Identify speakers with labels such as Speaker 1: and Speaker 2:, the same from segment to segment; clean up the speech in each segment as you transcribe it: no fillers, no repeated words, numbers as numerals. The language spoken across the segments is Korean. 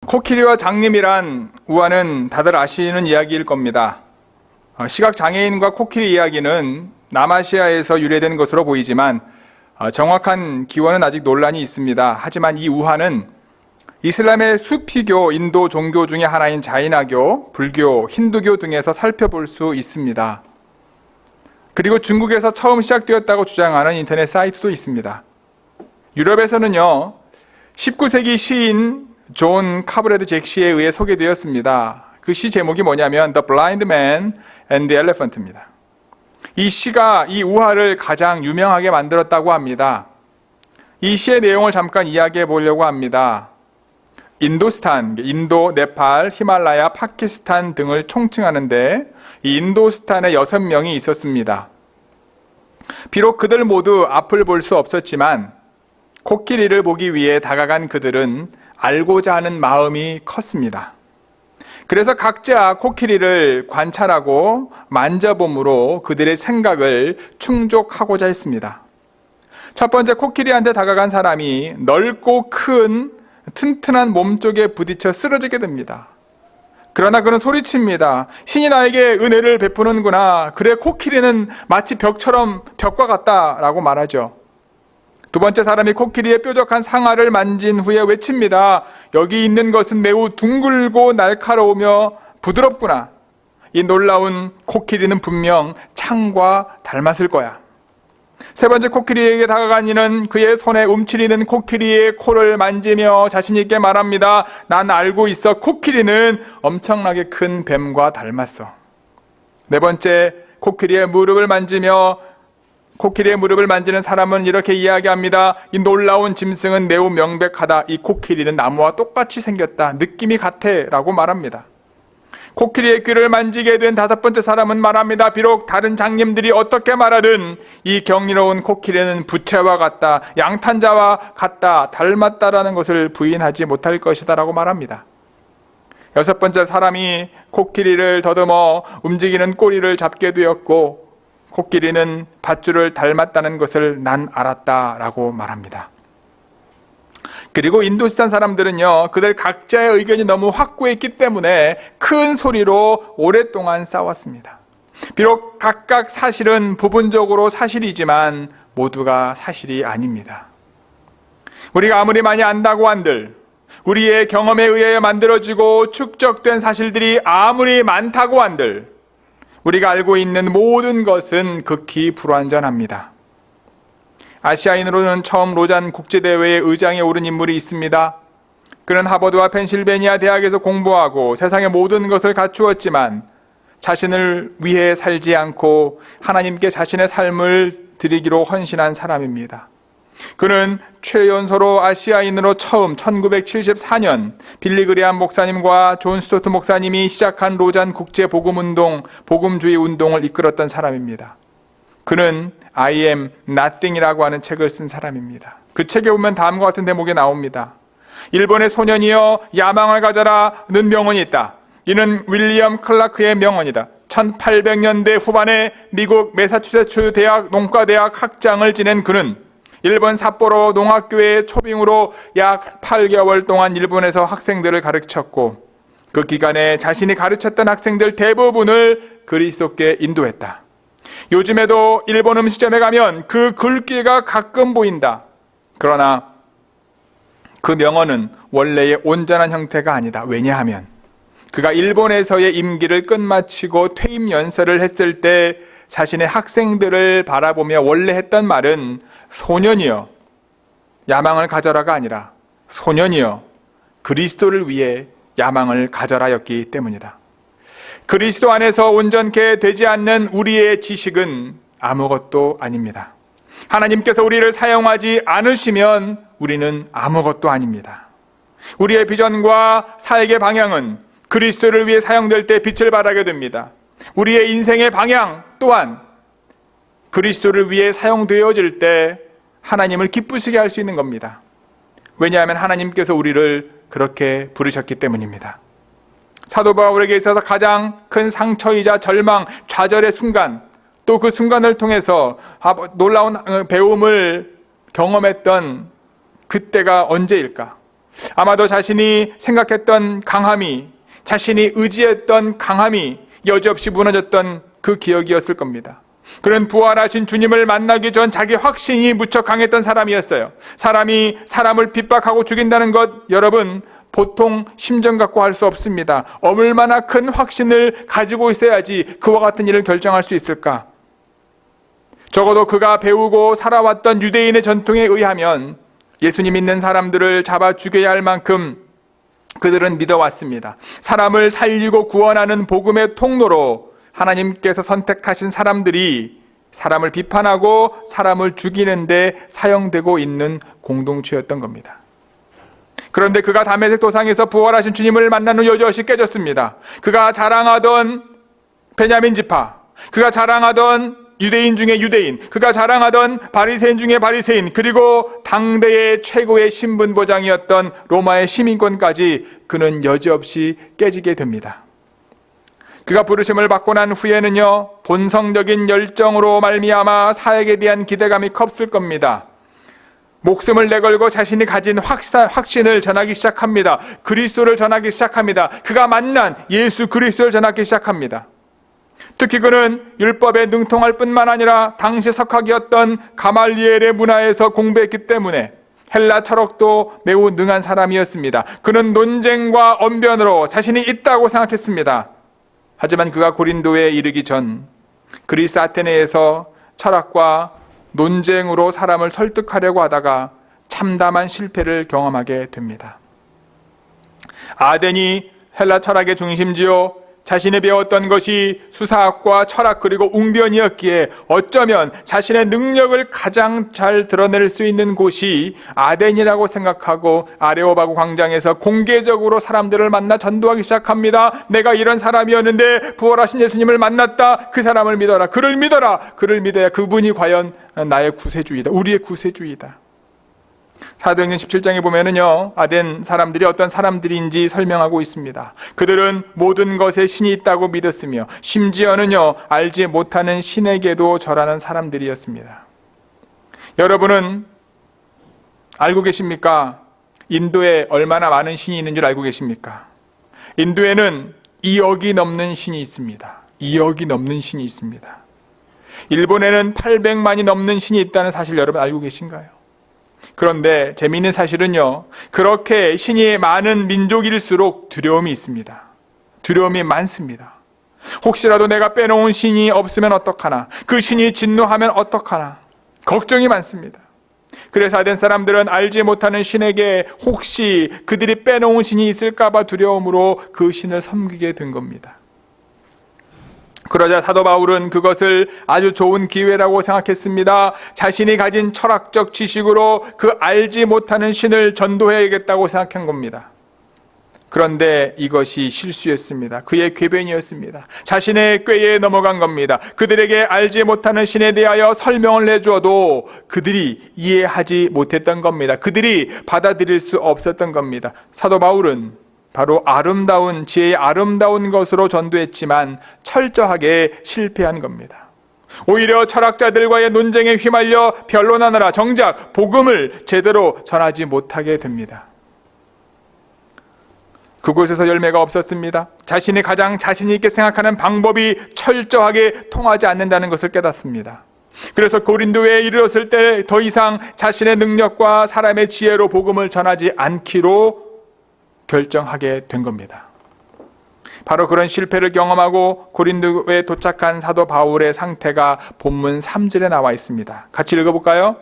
Speaker 1: 코끼리와 장님이란 우화는 다들 아시는 이야기일 겁니다. 시각장애인과 코끼리 이야기는 남아시아에서 유래된 것으로 보이지만 정확한 기원은 아직 논란이 있습니다. 하지만 이 우화는 이슬람의 수피교, 인도 종교 중에 하나인 자이나교, 불교, 힌두교 등에서 살펴볼 수 있습니다. 그리고 중국에서 처음 시작되었다고 주장하는 인터넷 사이트도 있습니다. 유럽에서는요, 19세기 시인 존 카브레드 잭시에 의해 소개되었습니다. 그 시 제목이 뭐냐면 The Blind Man and the Elephant입니다. 이 시가 이 우화를 가장 유명하게 만들었다고 합니다. 이 시의 내용을 잠깐 이야기해 보려고 합니다. 인도스탄, 인도, 네팔, 히말라야, 파키스탄 등을 총칭하는데 이 인도스탄에 6명이 있었습니다. 비록 그들 모두 앞을 볼 수 없었지만 코끼리를 보기 위해 다가간 그들은 알고자 하는 마음이 컸습니다. 그래서 각자 코끼리를 관찰하고 만져봄으로 그들의 생각을 충족하고자 했습니다. 첫 번째 코끼리한테 다가간 사람이 넓고 큰 튼튼한 몸쪽에 부딪혀 쓰러지게 됩니다. 그러나 그는 소리칩니다. 신이 나에게 은혜를 베푸는구나. 그래, 코끼리는 마치 벽과 같다라고 말하죠. 두 번째 사람이 코끼리의 뾰족한 상아를 만진 후에 외칩니다. 여기 있는 것은 매우 둥글고 날카로우며 부드럽구나. 이 놀라운 코끼리는 분명 창과 닮았을 거야. 세 번째 코끼리에게 다가간 이는 그의 손에 움츠리는 코끼리의 코를 만지며 자신 있게 말합니다. 난 알고 있어. 코끼리는 엄청나게 큰 뱀과 닮았어. 네 번째 코끼리의 무릎을 만지는 사람은 이렇게 이야기합니다. 이 놀라운 짐승은 매우 명백하다. 이 코끼리는 나무와 똑같이 생겼다. 느낌이 같아. 라고 말합니다. 코끼리의 귀를 만지게 된 다섯 번째 사람은 말합니다. 비록 다른 장님들이 어떻게 말하든 이 경이로운 코끼리는 부채와 같다. 양탄자와 같다. 닮았다라는 것을 부인하지 못할 것이다. 라고 말합니다. 여섯 번째 사람이 코끼리를 더듬어 움직이는 꼬리를 잡게 되었고 코끼리는 밧줄을 닮았다는 것을 난 알았다라고 말합니다. 그리고 인도스탄 사람들은요, 그들 각자의 의견이 너무 확고했기 때문에 큰 소리로 오랫동안 싸웠습니다. 비록 각각 사실은 부분적으로 사실이지만 모두가 사실이 아닙니다. 우리가 아무리 많이 안다고 한들, 우리의 경험에 의해 만들어지고 축적된 사실들이 아무리 많다고 한들, 우리가 알고 있는 모든 것은 극히 불완전합니다. 아시아인으로는 처음 로잔 국제대회의 의장에 오른 인물이 있습니다. 그는 하버드와 펜실베니아 대학에서 공부하고 세상의 모든 것을 갖추었지만 자신을 위해 살지 않고 하나님께 자신의 삶을 드리기로 헌신한 사람입니다. 그는 최연소로 아시아인으로 처음 1974년 빌리 그레함 목사님과 존 스토트 목사님이 시작한 로잔 국제복음운동, 복음주의 운동을 이끌었던 사람입니다. 그는 I am nothing이라고 하는 책을 쓴 사람입니다. 그 책에 보면 다음과 같은 대목이 나옵니다. 일본의 소년이여 야망을 가져라는 명언이 있다. 이는 윌리엄 클라크의 명언이다. 1800년대 후반에 미국 매사추세츠 대학 농과대학 학장을 지낸 그는 일본 삿포로 농학교의 초빙으로 약 8개월 동안 일본에서 학생들을 가르쳤고 그 기간에 자신이 가르쳤던 학생들 대부분을 그리스도께 인도했다. 요즘에도 일본 음식점에 가면 그 글귀가 가끔 보인다. 그러나 그 명언은 원래의 온전한 형태가 아니다. 왜냐하면 그가 일본에서의 임기를 끝마치고 퇴임 연설을 했을 때 자신의 학생들을 바라보며 원래 했던 말은 소년이여 야망을 가져라가 아니라 소년이여 그리스도를 위해 야망을 가져라였기 때문이다. 그리스도 안에서 온전케 되지 않는 우리의 지식은 아무것도 아닙니다. 하나님께서 우리를 사용하지 않으시면 우리는 아무것도 아닙니다. 우리의 비전과 사역의 방향은 그리스도를 위해 사용될 때 빛을 발하게 됩니다. 우리의 인생의 방향 또한 그리스도를 위해 사용되어질 때 하나님을 기쁘시게 할 수 있는 겁니다. 왜냐하면 하나님께서 우리를 그렇게 부르셨기 때문입니다. 사도 바울에게 있어서 가장 큰 상처이자 절망, 좌절의 순간, 또 그 순간을 통해서 놀라운 배움을 경험했던 그때가 언제일까? 아마도 자신이 생각했던 강함이, 자신이 의지했던 강함이 여지없이 무너졌던 그 기억이었을 겁니다. 그는 부활하신 주님을 만나기 전 자기 확신이 무척 강했던 사람이었어요. 사람이 사람을 핍박하고 죽인다는 것, 여러분, 보통 심정 갖고 할 수 없습니다. 얼마나 큰 확신을 가지고 있어야지 그와 같은 일을 결정할 수 있을까? 적어도 그가 배우고 살아왔던 유대인의 전통에 의하면 예수님 믿는 사람들을 잡아 죽여야 할 만큼 그들은 믿어왔습니다. 사람을 살리고 구원하는 복음의 통로로 하나님께서 선택하신 사람들이 사람을 비판하고 사람을 죽이는 데 사용되고 있는 공동체였던 겁니다. 그런데 그가 다메섹 도상에서 부활하신 주님을 만난 후 여지없이 깨졌습니다. 그가 자랑하던 베냐민 지파, 그가 자랑하던 유대인 중에 유대인, 그가 자랑하던 바리새인 중에 바리새인, 그리고 당대의 최고의 신분보장이었던 로마의 시민권까지 그는 여지없이 깨지게 됩니다. 그가 부르심을 받고 난 후에는요, 본성적인 열정으로 말미암아 사역에 대한 기대감이 컸을 겁니다. 목숨을 내걸고 자신이 가진 확신을 전하기 시작합니다. 그리스도를 전하기 시작합니다. 그가 만난 예수 그리스도를 전하기 시작합니다. 특히 그는 율법에 능통할 뿐만 아니라 당시 석학이었던 가말리엘의 문화에서 공부했기 때문에 헬라 철학도 매우 능한 사람이었습니다. 그는 논쟁과 언변으로 자신이 있다고 생각했습니다. 하지만 그가 고린도에 이르기 전 그리스 아테네에서 철학과 논쟁으로 사람을 설득하려고 하다가 참담한 실패를 경험하게 됩니다. 아덴이 헬라 철학의 중심지요, 자신이 배웠던 것이 수사학과 철학 그리고 웅변이었기에 어쩌면 자신의 능력을 가장 잘 드러낼 수 있는 곳이 아덴이라고 생각하고 아레오바구 광장에서 공개적으로 사람들을 만나 전도하기 시작합니다. 내가 이런 사람이었는데 부활하신 예수님을 만났다. 그 사람을 믿어라. 그를 믿어라. 그를 믿어야 그분이 과연 나의 구세주이다. 우리의 구세주이다. 사도행전 17장에 보면은요, 아덴 사람들이 어떤 사람들인지 설명하고 있습니다. 그들은 모든 것에 신이 있다고 믿었으며 심지어는요, 알지 못하는 신에게도 절하는 사람들이었습니다. 여러분은 알고 계십니까? 인도에 얼마나 많은 신이 있는 줄 알고 계십니까? 인도에는 2억이 넘는 신이 있습니다. 2억이 넘는 신이 있습니다. 일본에는 800만이 넘는 신이 있다는 사실 여러분 알고 계신가요? 그런데 재미있는 사실은요, 그렇게 신이 많은 민족일수록 두려움이 있습니다. 두려움이 많습니다. 혹시라도 내가 빼놓은 신이 없으면 어떡하나, 그 신이 진노하면 어떡하나, 걱정이 많습니다. 그래서 아덴 사람들은 알지 못하는 신에게 혹시 그들이 빼놓은 신이 있을까봐 두려움으로 그 신을 섬기게 된 겁니다. 그러자 사도 바울은 그것을 아주 좋은 기회라고 생각했습니다. 자신이 가진 철학적 지식으로 그 알지 못하는 신을 전도해야겠다고 생각한 겁니다. 그런데 이것이 실수였습니다. 그의 궤변이었습니다. 자신의 꾀에 넘어간 겁니다. 그들에게 알지 못하는 신에 대하여 설명을 해주어도 그들이 이해하지 못했던 겁니다. 그들이 받아들일 수 없었던 겁니다. 사도 바울은 바로 아름다운 지혜의 아름다운 것으로 전도했지만 철저하게 실패한 겁니다. 오히려 철학자들과의 논쟁에 휘말려 변론하느라 정작 복음을 제대로 전하지 못하게 됩니다. 그곳에서 열매가 없었습니다. 자신이 가장 자신 있게 생각하는 방법이 철저하게 통하지 않는다는 것을 깨닫습니다. 그래서 고린도에 이르렀을 때 더 이상 자신의 능력과 사람의 지혜로 복음을 전하지 않기로 결정하게 된 겁니다. 바로 그런 실패를 경험하고 고린도에 도착한 사도 바울의 상태가 본문 3절에 나와 있습니다. 같이 읽어볼까요?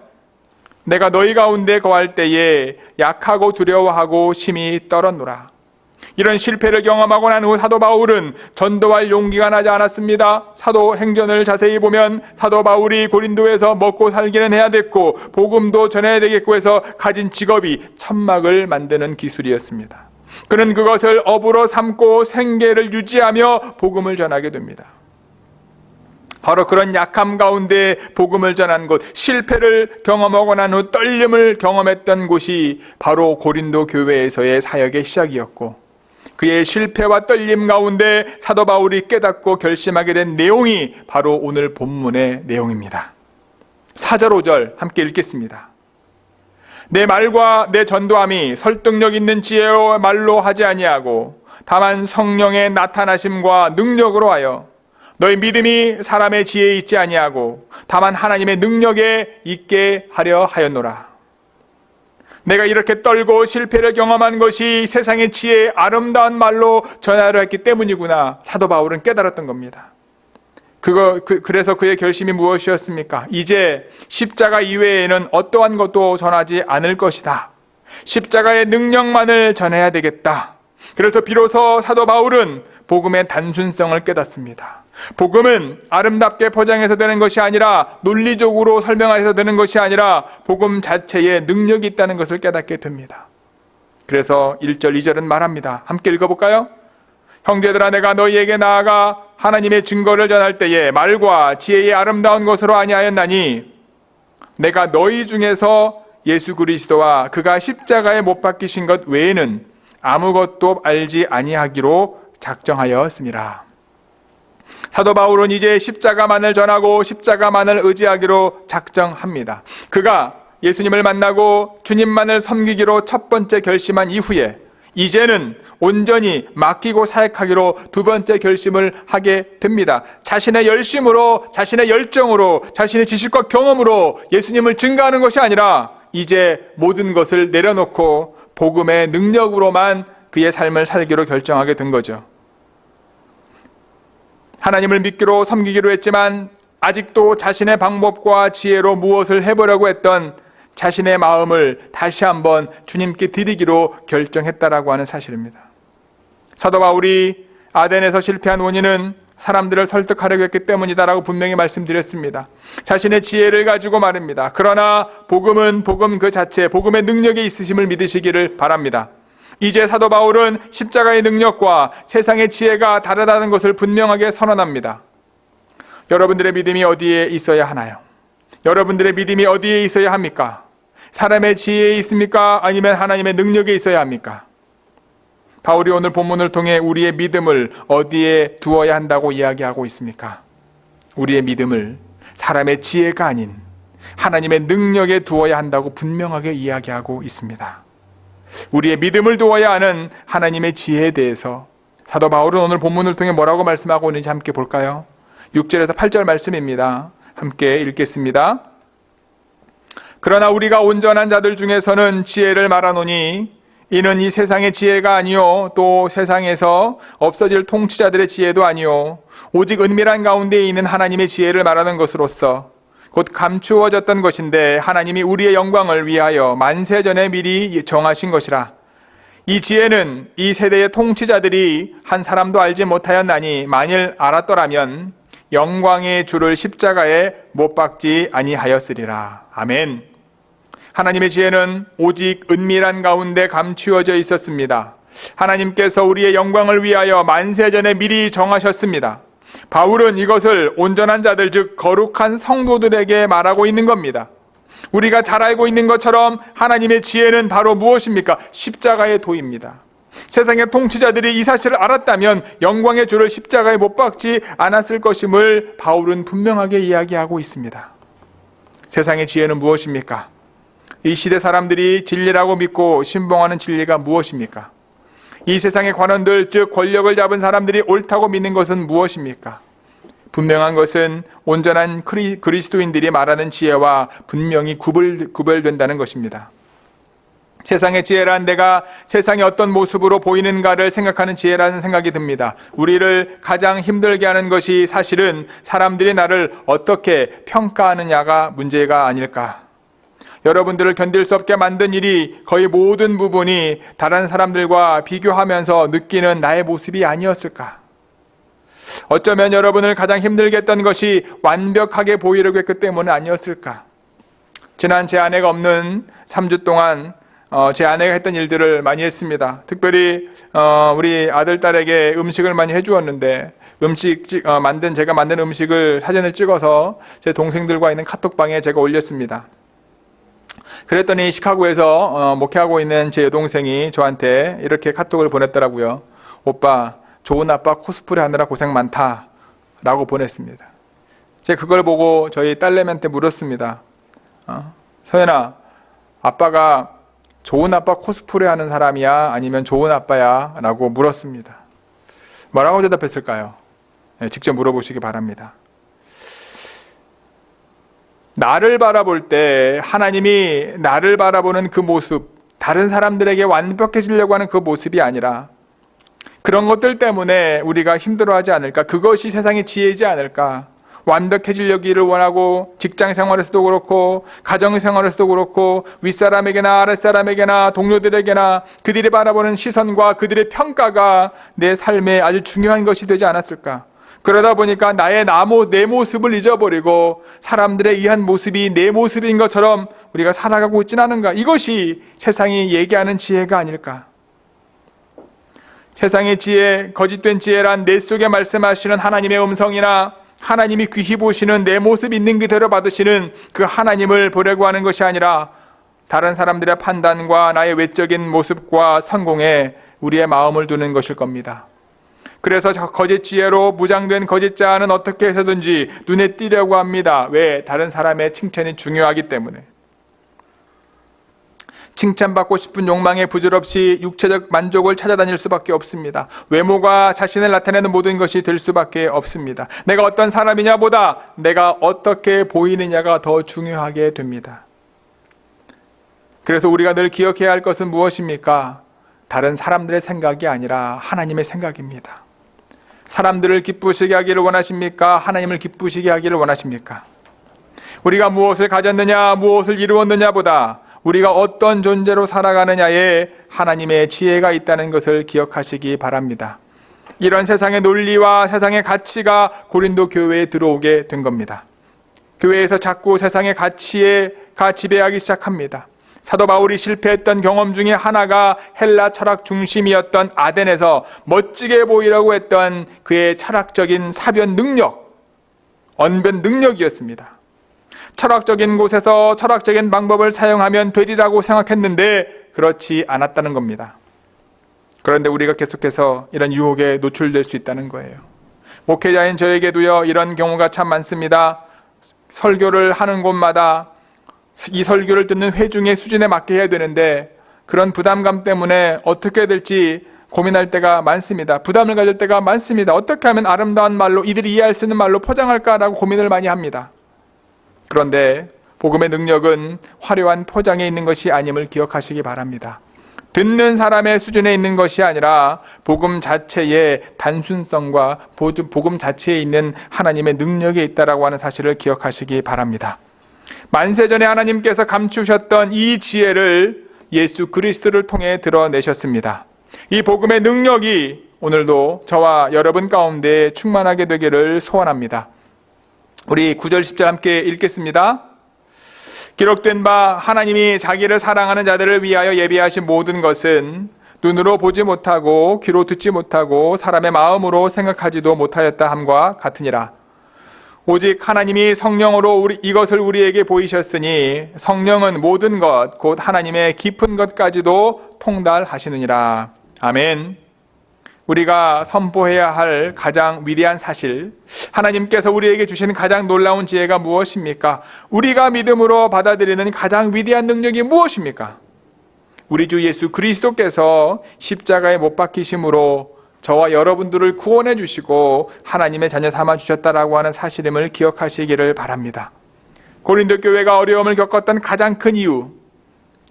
Speaker 1: 내가 너희 가운데 거할 때에 약하고 두려워하고 심히 떨었노라. 이런 실패를 경험하고 난 후 사도 바울은 전도할 용기가 나지 않았습니다. 사도행전을 자세히 보면 사도 바울이 고린도에서 먹고 살기는 해야 됐고 복음도 전해야 되겠고 해서 가진 직업이 천막을 만드는 기술이었습니다. 그는 그것을 업으로 삼고 생계를 유지하며 복음을 전하게 됩니다. 바로 그런 약함 가운데 복음을 전한 곳, 실패를 경험하고 난 후 떨림을 경험했던 곳이 바로 고린도 교회에서의 사역의 시작이었고, 그의 실패와 떨림 가운데 사도 바울이 깨닫고 결심하게 된 내용이 바로 오늘 본문의 내용입니다. 4절 5절 함께 읽겠습니다. 내 말과 내 전도함이 설득력 있는 지혜로 말로 하지 아니하고 다만 성령의 나타나심과 능력으로 하여 너희 믿음이 사람의 지혜에 있지 아니하고 다만 하나님의 능력에 있게 하려 하였노라. 내가 이렇게 떨고 실패를 경험한 것이 세상의 지혜의 아름다운 말로 전하려 했기 때문이구나. 사도 바울은 깨달았던 겁니다. 그래서 그의 결심이 무엇이었습니까? 이제 십자가 이외에는 어떠한 것도 전하지 않을 것이다. 십자가의 능력만을 전해야 되겠다. 그래서 비로소 사도 바울은 복음의 단순성을 깨닫습니다. 복음은 아름답게 포장해서 되는 것이 아니라 논리적으로 설명해서 되는 것이 아니라 복음 자체에 능력이 있다는 것을 깨닫게 됩니다. 그래서 1절, 2절은 말합니다. 함께 읽어볼까요? 형제들아, 내가 너희에게 나아가 하나님의 증거를 전할 때에 말과 지혜의 아름다운 것으로 아니하였나니 내가 너희 중에서 예수 그리스도와 그가 십자가에 못 박히신 것 외에는 아무것도 알지 아니하기로 작정하였습니다. 사도 바울은 이제 십자가만을 전하고 십자가만을 의지하기로 작정합니다. 그가 예수님을 만나고 주님만을 섬기기로 첫 번째 결심한 이후에 이제는 온전히 맡기고 사역하기로 두 번째 결심을 하게 됩니다. 자신의 열심으로, 자신의 열정으로, 자신의 지식과 경험으로 예수님을 증거하는 것이 아니라 이제 모든 것을 내려놓고 복음의 능력으로만 그의 삶을 살기로 결정하게 된 거죠. 하나님을 믿기로 섬기기로 했지만 아직도 자신의 방법과 지혜로 무엇을 해보려고 했던 자신의 마음을 다시 한번 주님께 드리기로 결정했다라고 하는 사실입니다. 사도 바울이 아덴에서 실패한 원인은 사람들을 설득하려고 했기 때문이다라고 분명히 말씀드렸습니다. 자신의 지혜를 가지고 말입니다. 그러나 복음은 복음 그 자체, 복음의 능력이 있으심을 믿으시기를 바랍니다. 이제 사도 바울은 십자가의 능력과 세상의 지혜가 다르다는 것을 분명하게 선언합니다. 여러분들의 믿음이 어디에 있어야 하나요? 여러분들의 믿음이 어디에 있어야 합니까? 사람의 지혜에 있습니까? 아니면 하나님의 능력에 있어야 합니까? 바울이 오늘 본문을 통해 우리의 믿음을 어디에 두어야 한다고 이야기하고 있습니까? 우리의 믿음을 사람의 지혜가 아닌 하나님의 능력에 두어야 한다고 분명하게 이야기하고 있습니다. 우리의 믿음을 두어야 하는 하나님의 지혜에 대해서 사도 바울은 오늘 본문을 통해 뭐라고 말씀하고 있는지 함께 볼까요? 6절에서 8절 말씀입니다. 함께 읽겠습니다. 그러나 우리가 온전한 자들 중에서는 지혜를 말하노니 이는 이 세상의 지혜가 아니요 또 세상에서 없어질 통치자들의 지혜도 아니요 오직 은밀한 가운데 있는 하나님의 지혜를 말하는 것으로서 곧 감추어졌던 것인데 하나님이 우리의 영광을 위하여 만세전에 미리 정하신 것이라. 이 지혜는 이 세대의 통치자들이 한 사람도 알지 못하였나니 만일 알았더라면 영광의 주를 십자가에 못 박지 아니하였으리라. 아멘. 하나님의 지혜는 오직 은밀한 가운데 감추어져 있었습니다. 하나님께서 우리의 영광을 위하여 만세전에 미리 정하셨습니다. 바울은 이것을 온전한 자들, 즉 거룩한 성도들에게 말하고 있는 겁니다. 우리가 잘 알고 있는 것처럼 하나님의 지혜는 바로 무엇입니까? 십자가의 도입니다. 세상의 통치자들이 이 사실을 알았다면 영광의 주를 십자가에 못 박지 않았을 것임을 바울은 분명하게 이야기하고 있습니다. 세상의 지혜는 무엇입니까? 이 시대 사람들이 진리라고 믿고 신봉하는 진리가 무엇입니까? 이 세상의 관원들, 즉 권력을 잡은 사람들이 옳다고 믿는 것은 무엇입니까? 분명한 것은 온전한 그리스도인들이 말하는 지혜와 분명히 구별된다는 것입니다. 세상의 지혜란 내가 세상이 어떤 모습으로 보이는가를 생각하는 지혜라는 생각이 듭니다. 우리를 가장 힘들게 하는 것이 사실은 사람들이 나를 어떻게 평가하느냐가 문제가 아닐까. 여러분들을 견딜 수 없게 만든 일이 거의 모든 부분이 다른 사람들과 비교하면서 느끼는 나의 모습이 아니었을까? 어쩌면 여러분을 가장 힘들게 했던 것이 완벽하게 보이려고 했기 때문은 아니었을까? 지난 제 아내가 없는 3주 동안 제 아내가 했던 일들을 많이 했습니다. 특별히 우리 아들, 딸에게 음식을 많이 해주었는데 제가 만든 음식을 사진을 찍어서 제 동생들과 있는 카톡방에 제가 올렸습니다. 그랬더니 시카고에서 목회하고 있는 제 여동생이 저한테 이렇게 카톡을 보냈더라고요. 오빠, 좋은 아빠 코스프레 하느라 고생 많다 라고 보냈습니다. 제가 그걸 보고 저희 딸내미한테 물었습니다. 서연아, 아빠가 좋은 아빠 코스프레 하는 사람이야? 아니면 좋은 아빠야? 라고 물었습니다. 뭐라고 대답했을까요? 직접 물어보시기 바랍니다. 나를 바라볼 때 하나님이 나를 바라보는 그 모습, 다른 사람들에게 완벽해지려고 하는 그 모습이 아니라 그런 것들 때문에 우리가 힘들어하지 않을까? 그것이 세상의 지혜이지 않을까? 완벽해지려기를 원하고 직장 생활에서도 그렇고 가정 생활에서도 그렇고 윗사람에게나 아랫사람에게나 동료들에게나 그들이 바라보는 시선과 그들의 평가가 내 삶에 아주 중요한 것이 되지 않았을까? 그러다 보니까 내 모습을 잊어버리고 사람들에 의한 모습이 내 모습인 것처럼 우리가 살아가고 있지는 않은가? 이것이 세상이 얘기하는 지혜가 아닐까? 세상의 지혜, 거짓된 지혜란 내 속에 말씀하시는 하나님의 음성이나 하나님이 귀히 보시는 내 모습 있는 그대로 받으시는 그 하나님을 보려고 하는 것이 아니라 다른 사람들의 판단과 나의 외적인 모습과 성공에 우리의 마음을 두는 것일 겁니다. 그래서 거짓 지혜로 무장된 거짓 자는 어떻게 해서든지 눈에 띄려고 합니다. 왜? 다른 사람의 칭찬이 중요하기 때문에. 칭찬받고 싶은 욕망에 부질없이 육체적 만족을 찾아다닐 수밖에 없습니다. 외모가 자신을 나타내는 모든 것이 될 수밖에 없습니다. 내가 어떤 사람이냐보다 내가 어떻게 보이느냐가 더 중요하게 됩니다. 그래서 우리가 늘 기억해야 할 것은 무엇입니까? 다른 사람들의 생각이 아니라 하나님의 생각입니다. 사람들을 기쁘시게 하기를 원하십니까? 하나님을 기쁘시게 하기를 원하십니까? 우리가 무엇을 가졌느냐, 무엇을 이루었느냐보다 우리가 어떤 존재로 살아가느냐에 하나님의 지혜가 있다는 것을 기억하시기 바랍니다. 이런 세상의 논리와 세상의 가치가 고린도 교회에 들어오게 된 겁니다. 교회에서 자꾸 세상의 가치가 지배하기 시작합니다. 사도 바울이 실패했던 경험 중에 하나가 헬라 철학 중심이었던 아덴에서 멋지게 보이려고 했던 그의 철학적인 사변 능력, 언변 능력이었습니다. 철학적인 곳에서 철학적인 방법을 사용하면 되리라고 생각했는데 그렇지 않았다는 겁니다. 그런데 우리가 계속해서 이런 유혹에 노출될 수 있다는 거예요. 목회자인 저에게도요, 이런 경우가 참 많습니다. 설교를 하는 곳마다 이 설교를 듣는 회중의 수준에 맞게 해야 되는데 그런 부담감 때문에 어떻게 될지 고민할 때가 많습니다. 부담을 가질 때가 많습니다. 어떻게 하면 아름다운 말로 이들이 이해할 수 있는 말로 포장할까라고 고민을 많이 합니다. 그런데 복음의 능력은 화려한 포장에 있는 것이 아님을 기억하시기 바랍니다. 듣는 사람의 수준에 있는 것이 아니라 복음 자체의 단순성과 복음 자체에 있는 하나님의 능력이 있다라고 하는 사실을 기억하시기 바랍니다. 만세전에 하나님께서 감추셨던 이 지혜를 예수 그리스도를 통해 드러내셨습니다. 이 복음의 능력이 오늘도 저와 여러분 가운데 충만하게 되기를 소원합니다. 우리 9절 10절 함께 읽겠습니다. 기록된 바 하나님이 자기를 사랑하는 자들을 위하여 예비하신 모든 것은 눈으로 보지 못하고 귀로 듣지 못하고 사람의 마음으로 생각하지도 못하였다 함과 같으니라. 오직 하나님이 성령으로 이것을 우리에게 보이셨으니 성령은 모든 것 곧 하나님의 깊은 것까지도 통달하시느니라. 아멘. 우리가 선포해야 할 가장 위대한 사실, 하나님께서 우리에게 주신 가장 놀라운 지혜가 무엇입니까? 우리가 믿음으로 받아들이는 가장 위대한 능력이 무엇입니까? 우리 주 예수 그리스도께서 십자가에 못 박히심으로 저와 여러분들을 구원해 주시고 하나님의 자녀 삼아 주셨다라고 하는 사실임을 기억하시기를 바랍니다. 고린도 교회가 어려움을 겪었던 가장 큰 이유,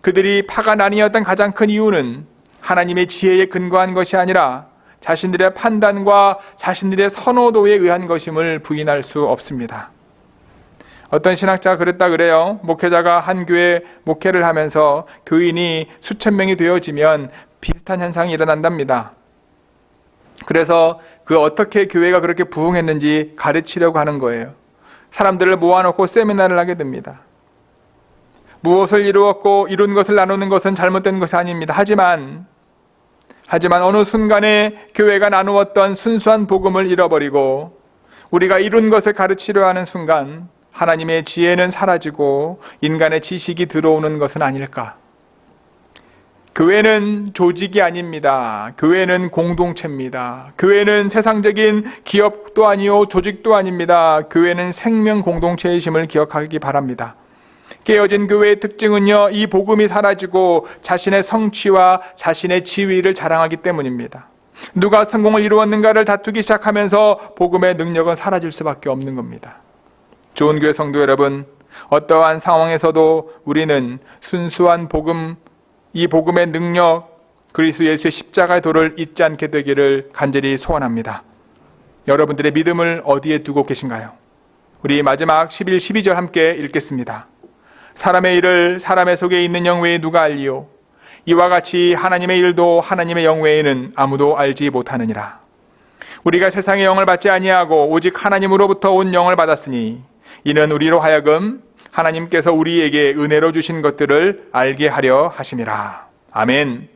Speaker 1: 그들이 파가 나뉘었던 가장 큰 이유는 하나님의 지혜에 근거한 것이 아니라 자신들의 판단과 자신들의 선호도에 의한 것임을 부인할 수 없습니다. 어떤 신학자가 그랬다 그래요. 목회자가 한 교회 목회를 하면서 교인이 수천 명이 되어지면 비슷한 현상이 일어난답니다. 그래서 어떻게 교회가 그렇게 부흥했는지 가르치려고 하는 거예요. 사람들을 모아놓고 세미나를 하게 됩니다. 무엇을 이루었고 이룬 것을 나누는 것은 잘못된 것이 아닙니다. 하지만 어느 순간에 교회가 나누었던 순수한 복음을 잃어버리고 우리가 이룬 것을 가르치려 하는 순간 하나님의 지혜는 사라지고 인간의 지식이 들어오는 것은 아닐까? 교회는 조직이 아닙니다. 교회는 공동체입니다. 교회는 세상적인 기업도 아니요 조직도 아닙니다. 교회는 생명 공동체이심을 기억하기 바랍니다. 깨어진 교회의 특징은요, 이 복음이 사라지고 자신의 성취와 자신의 지위를 자랑하기 때문입니다. 누가 성공을 이루었는가를 다투기 시작하면서 복음의 능력은 사라질 수밖에 없는 겁니다. 좋은 교회 성도 여러분, 어떠한 상황에서도 우리는 순수한 복음, 이 복음의 능력, 그리스도 예수의 십자가의 도를 잊지 않게 되기를 간절히 소원합니다. 여러분들의 믿음을 어디에 두고 계신가요? 우리 마지막 11, 12절 함께 읽겠습니다. 사람의 일을 사람의 속에 있는 영 외에 누가 알리요? 이와 같이 하나님의 일도 하나님의 영 외에는 아무도 알지 못하느니라. 우리가 세상의 영을 받지 아니하고 오직 하나님으로부터 온 영을 받았으니 이는 우리로 하여금 하나님께서 우리에게 은혜로 주신 것들을 알게 하려 하심이라. 아멘.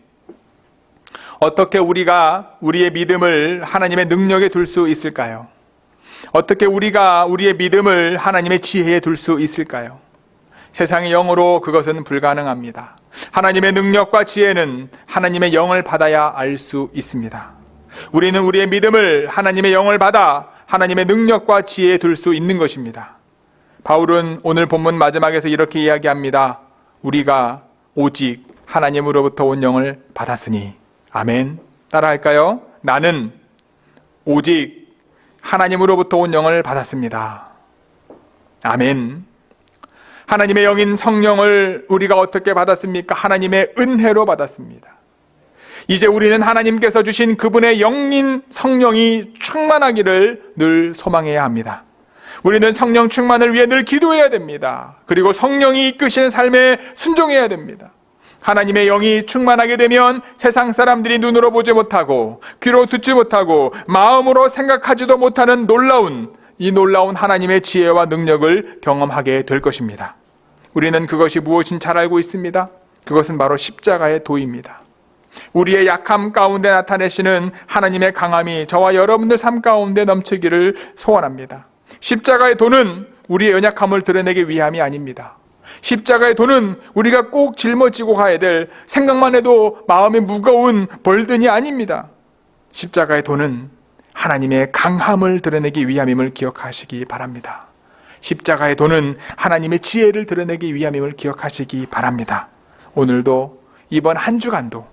Speaker 1: 어떻게 우리가 우리의 믿음을 하나님의 능력에 둘 수 있을까요? 어떻게 우리가 우리의 믿음을 하나님의 지혜에 둘 수 있을까요? 세상의 영으로 그것은 불가능합니다. 하나님의 능력과 지혜는 하나님의 영을 받아야 알 수 있습니다. 우리는 우리의 믿음을 하나님의 영을 받아 하나님의 능력과 지혜에 둘 수 있는 것입니다. 바울은 오늘 본문 마지막에서 이렇게 이야기합니다. 우리가 오직 하나님으로부터 온 영을 받았으니. 아멘. 따라할까요? 나는 오직 하나님으로부터 온 영을 받았습니다. 아멘. 하나님의 영인 성령을 우리가 어떻게 받았습니까? 하나님의 은혜로 받았습니다. 이제 우리는 하나님께서 주신 그분의 영인 성령이 충만하기를 늘 소망해야 합니다. 우리는 성령 충만을 위해 늘 기도해야 됩니다. 그리고 성령이 이끄시는 삶에 순종해야 됩니다. 하나님의 영이 충만하게 되면 세상 사람들이 눈으로 보지 못하고 귀로 듣지 못하고 마음으로 생각하지도 못하는 이 놀라운 하나님의 지혜와 능력을 경험하게 될 것입니다. 우리는 그것이 무엇인 잘 알고 있습니다. 그것은 바로 십자가의 도입니다. 우리의 약함 가운데 나타내시는 하나님의 강함이 저와 여러분들 삶 가운데 넘치기를 소원합니다. 십자가의 도는 우리의 연약함을 드러내기 위함이 아닙니다. 십자가의 도는 우리가 꼭 짊어지고 가야 될, 생각만 해도 마음이 무거운 벌든이 아닙니다. 십자가의 도는 하나님의 강함을 드러내기 위함임을 기억하시기 바랍니다. 십자가의 도는 하나님의 지혜를 드러내기 위함임을 기억하시기 바랍니다. 오늘도 이번 한 주간도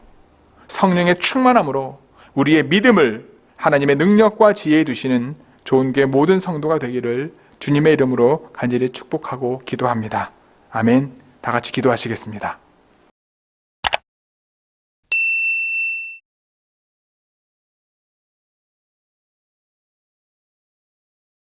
Speaker 1: 성령의 충만함으로 우리의 믿음을 하나님의 능력과 지혜에 두시는 좋은 교회 모든 성도가 되기를 주님의 이름으로 간절히 축복하고 기도합니다. 아멘. 다 같이 기도하시겠습니다.